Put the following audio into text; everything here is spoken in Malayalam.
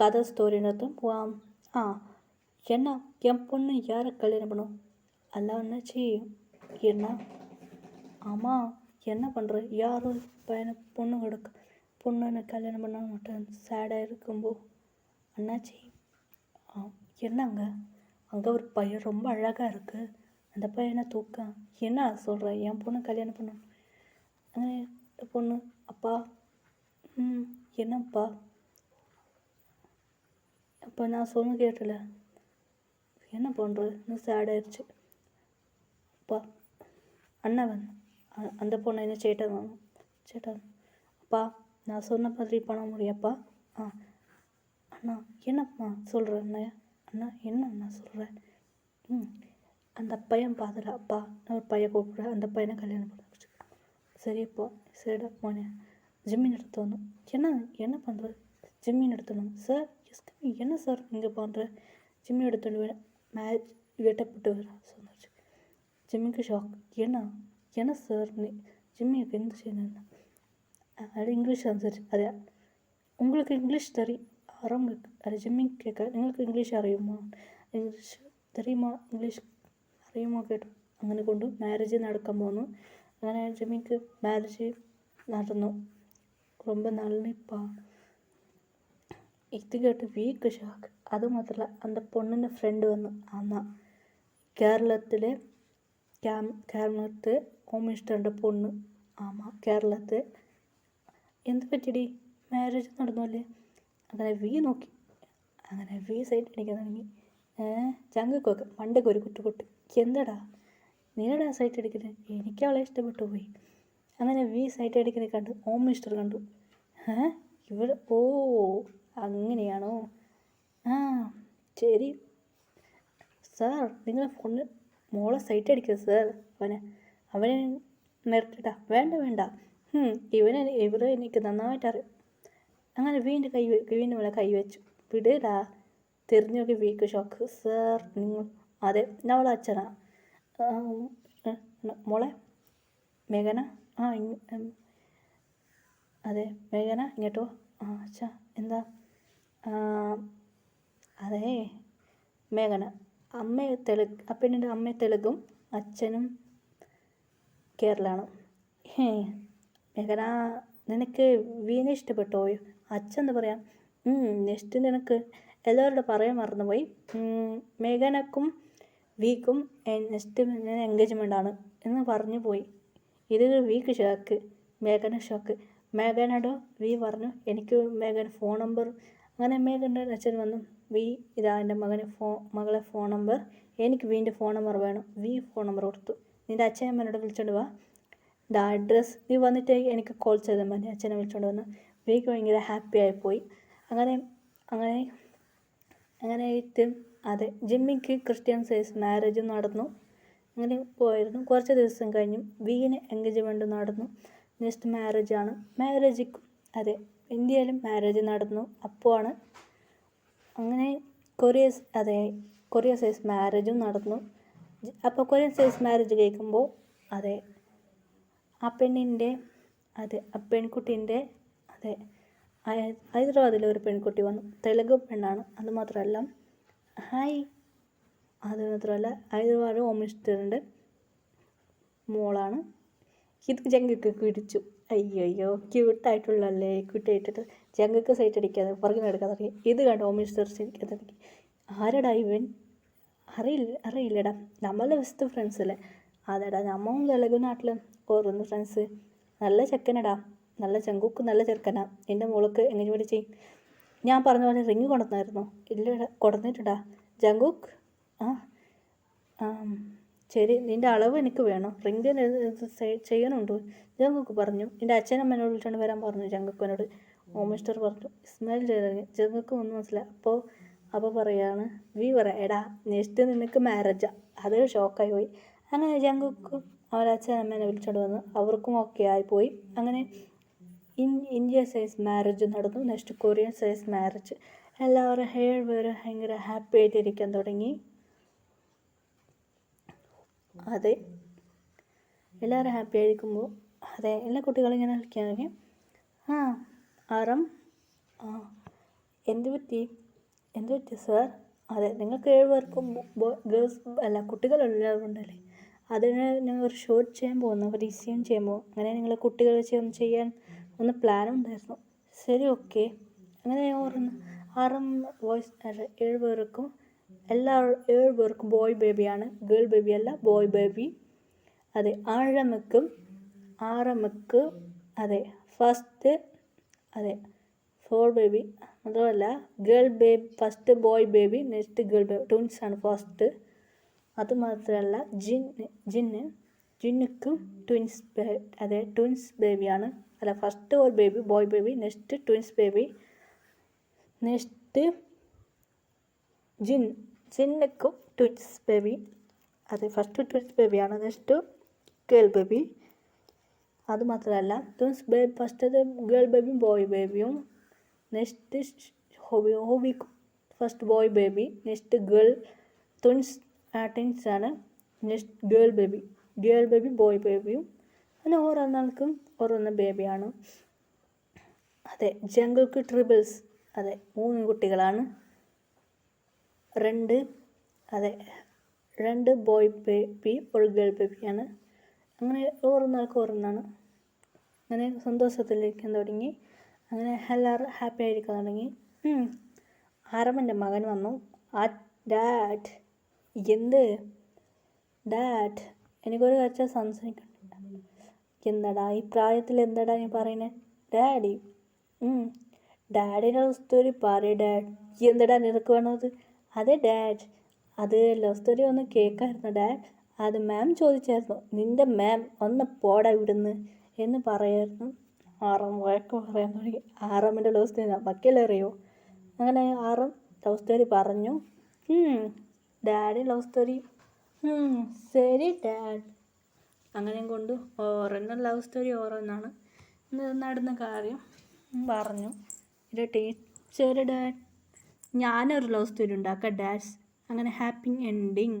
கதை ஸ்டோரி நடத்தும். ஆ என்ன என் பொண்ணு யாரை கல்யாணம் பண்ணும்? எல்லாம் என்னாச்சு? என்ன? ஆமாம், என்ன பண்ணுற? யாரும் பையனை பொண்ணு கல்யாணம் பண்ண மாட்டேன் சேடாக இருக்கும்போ என்னாச்சு? என்னங்க அங்கே ஒரு பையன் ரொம்ப அழகாக இருக்குது, அந்த பையனை தூக்க என்ன சொல்கிறேன்? என் பொண்ணு கல்யாணம் பண்ணணும். பொண்ணு அப்பா என்னப்பா? அப்போ நான் சொன்ன கேட்டல, என்ன பண்ணுறது? இன்னும் சேடாயிடுச்சு. அப்பா அண்ணவன் அந்த பொண்ணை என்ன சேட்டா அப்பா நான் சொன்ன மாதிரி பண்ண முடியாப்பா. அண்ணா என்னப்பா சொல்கிற? அண்ணா என்ன அண்ணா சொல்கிறேன்? அந்த பையன் பார்த்துடா அப்பா, நான் ஒரு பையன் கூப்பிட்றேன், அந்த பையனை கல்யாணம் பண்ண சரிப்பா. சரிடா போனேன், ஜிம்மின் எடுத்து வந்தோம். என்ன பண்ணுறது? ஜிம்மின் எடுத்துணும் சார். என்ன சார் இங்கே பண்ணுற? ஜிம்மி எடுத்துட்டு மேட்ச் வெட்டப்பட்டு வர சொன்னாச்சு. ஜிம்மிக்கு ஷாக். என்ன சார் நீ ஜிம்மிக்கு எந்த செய்யணும்? அது இங்கிலீஷ் ஆன்சர். அதே உங்களுக்கு இங்கிலீஷ் ஆரம்பிக்கு அது ஜிம்மிக்கு கேட்க, നിങ്ങൾക്ക് ഇംഗ്ലീഷ് അറിയുമോ? ഇംഗ്ലീഷ് தெரியுமா? ഇംഗ്ലീഷ് അറിയുമോ കേട്ടു. അങ്ങനെ കൊണ്ട് മാരേജ് നടക്കാൻ പോന്നു. അങ്ങനെ ജിമ്മിക്ക് മാരേജ് നടന്നു. ரொம்ப നല്ലിപ്പാ. ഇത് കേട്ട് വീക്ക് ഷോക്ക്. അതുമാത്രമല്ല, அந்த பொண்ணுൻ്റെ ഫ്രണ്ട് വന്നു. അന്നാ കേരളത്തിലെ ഹോം മിനിസ്റ്ററിൻ്റെ പൊണ്ണ്. ആമാ കേരളത്തിൽ എന്ത് പറ്റിയടി? മാരേജ് നടന്നല്ലേ? അങ്ങനെ നോക്കി, അങ്ങനെ സൈറ്റ് അടിക്കാൻ തുടങ്ങി. ചങ്കൊക്കെ പണ്ടൊക്കെ ഒരു കുട്ടി എന്താടാ നീടാ സൈറ്റ് അടിക്കുന്നത്? എനിക്ക് അവളെ ഇഷ്ടപ്പെട്ടു പോയി. അങ്ങനെ സൈറ്റ് അടിക്കുന്നത് കണ്ടു ഹോം മിനിസ്റ്റർ കണ്ടു. ഇവിടെ അങ്ങനെയാണോ? ശരി സാർ, നിങ്ങൾ ഫോണിൽ മോളെ സൈറ്റ് അടിക്കുക സാർ. അവനെ മിരട്ടിട്ടാ? വേണ്ട ഇവരെ എനിക്ക് നന്നായിട്ട് അറിയാം. അങ്ങനെ വീണ്ടും മേലെ കൈവച്ചു. വിടടാ. തിരിഞ്ഞു നോക്കി വീക്ക് ഷോക്ക്. സാർ നിങ്ങൾ അതെ അവളെ അച്ഛനാ മോളെ മേഘന. അതെ മേഘന ഇങ്ങോട്ടോ. അച്ഛാ എന്താ? അതെ മേഘന പെണ്ണിൻ്റെ അമ്മ തെലുഗും അച്ഛനും കേരളമാണ്. മേഘന നിനക്ക് വീണ ഇഷ്ടപ്പെട്ടോ? അച്ഛൻ എന്താ പറയാം? നെക്സ്റ്റ് നിനക്ക് എല്ലാവരോടും പറയാൻ മറന്നുപോയി. മേഘനക്കും വീക്കും നെക്സ്റ്റ് എൻഗേജ്മെൻ്റ് ആണ് എന്ന് പറഞ്ഞു പോയി. ഇത് വീക്ക് ഷോക്ക്. മേഘന ഷോക്ക്. മേഘനോട് വി പറഞ്ഞു എനിക്ക് മേഘന ഫോൺ നമ്പർ. അങ്ങനെ മേഘൻ്റെ അച്ഛൻ വന്നു. ഇതാ എൻ്റെ മകളെ ഫോൺ നമ്പർ, എനിക്ക് വീൻ്റെ ഫോൺ നമ്പർ വേണം. ഫോൺ നമ്പർ കൊടുത്തു. നിൻ്റെ അച്ഛനമ്മേനോട് വിളിച്ചോണ്ട് വാ, ദാ അഡ്രസ്സ്, നീ വന്നിട്ട് എനിക്ക് കോൾ ചെയ്താൽ മതി. അച്ഛനെ വിളിച്ചോണ്ട് വന്നു. വീക്ക് ഭയങ്കര ഹാപ്പി ആയിപ്പോയി. അങ്ങനെ അതെ ജിമ്മിക്ക് ക്രിസ്ത്യൻ സൈസ് മാരേജ് നടന്നു. അങ്ങനെ പോയിരുന്നു. കുറച്ച് ദിവസം കഴിഞ്ഞു വീന് എൻഗേജ്മെൻറ്റ് നടന്നു. നെക്സ്റ്റ് മാരേജാണ്. മാരേജിക്കും അതെ ഇന്ത്യയിലും മാരേജ് നടന്നു. അപ്പോഴാണ് അങ്ങനെ കൊറിയ സൈസ് മാരേജും നടന്നു. അപ്പോൾ കൊറിയൻ സൈസ് മാരേജ് കേൾക്കുമ്പോൾ അതെ ആ പെൺകുട്ടീൻ്റെ ഹൈദരാബാദിലെ ഒരു പെൺകുട്ടി വന്നു. തെലുങ്ക് പെണ്ണാണ്. അതുമാത്രമല്ല ഹൈദരാബാദ് ഹോം മിനിസ്റ്ററിൻ്റെ മോളാണ്. ഇത് ജംഗക്ക് പിടിച്ചു. അയ്യോ ക്യൂട്ടായിട്ടുള്ളല്ലേ. ക്യൂട്ടായിട്ടിട്ട് ജംഗക്ക് സൈറ്റ് അടിക്കാതെ പുറകിന് എടുക്കാൻ തുടങ്ങി. ഇത് കണ്ട് ഹോം മിനിസ്റ്റർ ചിരിക്കാൻ തുടങ്ങി. ആരടാ ഇവൻ? അറിയില്ലടാ, നമ്മളെ ബെസ്റ്റ് ഫ്രണ്ട്സ് അല്ലേ? അതെടാ നമ്മളും തെലുങ്ക് നാട്ടിൽ ഓരോന്ന് ഫ്രണ്ട്സ്. നല്ല ചെക്കനടാ, നല്ല ചങ്കുക്ക് നല്ല ചെറുക്കനാ. എൻ്റെ മോൾക്ക് എൻഗേജ്മെൻറ്റ് ചെയ്യും. ഞാൻ പറഞ്ഞ പോലെ റിങ് കൊണ്ടുവന്നായിരുന്നോ? ഇല്ലടാ കൊണ്ടുവന്നിട്ടുണ്ടാ ജങ്കുക്ക്. ശരി, നിൻ്റെ അളവ് എനിക്ക് വേണം. റിങ് ചെയ്യണുണ്ടോ? ജങ്കുക്ക് പറഞ്ഞു. നിൻ്റെ അച്ഛനമ്മേനോട് വിളിച്ചുകൊണ്ട് വരാൻ പറഞ്ഞു ജങ്കുക്കിനോട്. ഹോം മിനിസ്റ്റർ പറഞ്ഞു. ഇസ്മായിൽ ചെയ്തു. ജങ്കുക്ക് ഒന്നും മനസ്സിലായി. അപ്പോൾ പറയാണ് എടാ നെക്സ്റ്റ് നിനക്ക് മാരേജാ. അത് ഷോക്കായി പോയി. അങ്ങനെ ജങ്കുക്കും അവരുടെ അച്ഛനമ്മേനെ വിളിച്ചുകൊണ്ട് വന്നു. അവർക്കും ഓക്കെ ആയിപ്പോയി. അങ്ങനെ ഇന്ത്യ സൈസ് മാരേജ് നടന്നു. Next Korean size marriage. എല്ലാവരും ഭയങ്കര ഹാപ്പി ആയിട്ടിരിക്കാൻ തുടങ്ങി. അതെ എല്ലാവരും ഹാപ്പി ആയിരിക്കുമ്പോൾ എല്ലാ കുട്ടികളും ഇങ്ങനെ കളിക്കാൻ തുടങ്ങി. ആറം എന്ത് പറ്റി സാർ? അതെ, നിങ്ങൾക്ക് 7 പേർക്കും ഗേൾസ് അല്ല കുട്ടികളുള്ളതുകൊണ്ടല്ലേ. അതിന് ഞങ്ങൾ ഒരു ഷൂട്ട് ചെയ്യാൻ പോകുന്നു, ഒരു ഡിസൈൻ ചെയ്യുമ്പോൾ. അങ്ങനെ നിങ്ങൾ കുട്ടികൾ വെച്ച് ഒന്ന് ചെയ്യാൻ പ്ലാനുണ്ടായിരുന്നു. ശരി, ഓക്കെ. അങ്ങനെ ഓർന്ന് 6 ബോയ്സ് 7 പേർക്കും 7 പേർക്കും ബോയ് ബേബിയാണ്, ഗേൾ ബേബി അല്ല, ബോയ് ബേബി. അതെ, ആറമ്മക്ക് അതെ ഫസ്റ്റ് അതെ 4 ബേബി. അതുമല്ല girl baby first boy baby, next girl baby, ട്വിൻസാണ് ഫസ്റ്റ്. അതുമാത്രമല്ല ജിന്നുക്കും ട്വിൻസ് അതെ ട്വിൻസ് ബേബിയാണ്. അല്ല, ഫസ്റ്റ് ഒരു baby boy baby, next twins baby, next ജിന്നുക്കും ട്വിൻസ് ബേബി. അതെ, ഫസ്റ്റ് ട്വിൻസ് ബേബിയാണ്, നെക്സ്റ്റ് ഗേൾ ബേബി. അതുമാത്രമല്ല ട്വിൻസ് ബേബി ഫസ്റ്റത് ഗേൾ ബേബിയും ബോയ് ബേബിയും, നെക്സ്റ്റ് ഹോബിക്കും first boy baby, next girl ട്വിൻസാണ്, next girl baby boy ബേബിയും. അങ്ങനെ ഓരോന്നാൾക്കും ഓരോന്ന് ബേബിയാണ്. അതെ, ജംഗിൾക്ക് ട്രിബിൾസ്. അതെ, 3 കുട്ടികളാണ്. 2 ബോയ് ബേബി, ഒരു ഗേൾ ബേബിയാണ്. അങ്ങനെ ഓരോന്നാൾക്ക് ഓരോന്നാണ്. അങ്ങനെ സന്തോഷത്തിലിരിക്കാൻ തുടങ്ങി. അങ്ങനെ എല്ലാവരും ഹാപ്പി ആയിരിക്കാൻ തുടങ്ങി. ആരമ്മൻ്റെ മകൻ വന്നു. ഡാഡ് എനിക്കൊരു കാര്യം സംസാരിക്കണം. എന്താടാ ഈ പ്രായത്തിൽ എന്താടാ നീ പറയുന്നത്? ഡാഡിൻ്റെ ലവ് സ്റ്റോറി പറയ് ഡാഡ്. എന്താടാ നിനക്ക് വേണത്? അതെ ഡാഡ്, അത് ലവ് സ്റ്റോറി ഒന്ന് കേൾക്കായിരുന്നു ഡാഡ്. അത് മാം ചോദിച്ചായിരുന്നു. നിൻ്റെ മാം ഒന്ന് പോടാ ഇവിടുന്ന് എന്ന് പറയായിരുന്നു. ആറാം വഴക്ക് പറയാൻ തുടങ്ങി. ആറാമിൻ്റെ ലവ് സ്റ്റോറി ബാക്കിയെല്ലാം അറിയോ? അങ്ങനെ ആറാം ലവ് സ്റ്റോറി പറഞ്ഞു. ഡാഡി ലവ് സ്റ്റോറി ശരി ഡാഡ്. അങ്ങനെയും കൊണ്ട് ഓരോന്നും ലവ് സ്റ്റോറി ഓരോന്നാണ് നടന്ന കാര്യം പറഞ്ഞു. എൻ്റെ ടീച്ചർ ഡാഡ്, ഞാനൊരു ലവ് സ്റ്റോറി ഉണ്ടാക്കാം ഡാഡ്സ്. അങ്ങനെ ഹാപ്പി എൻഡിങ്.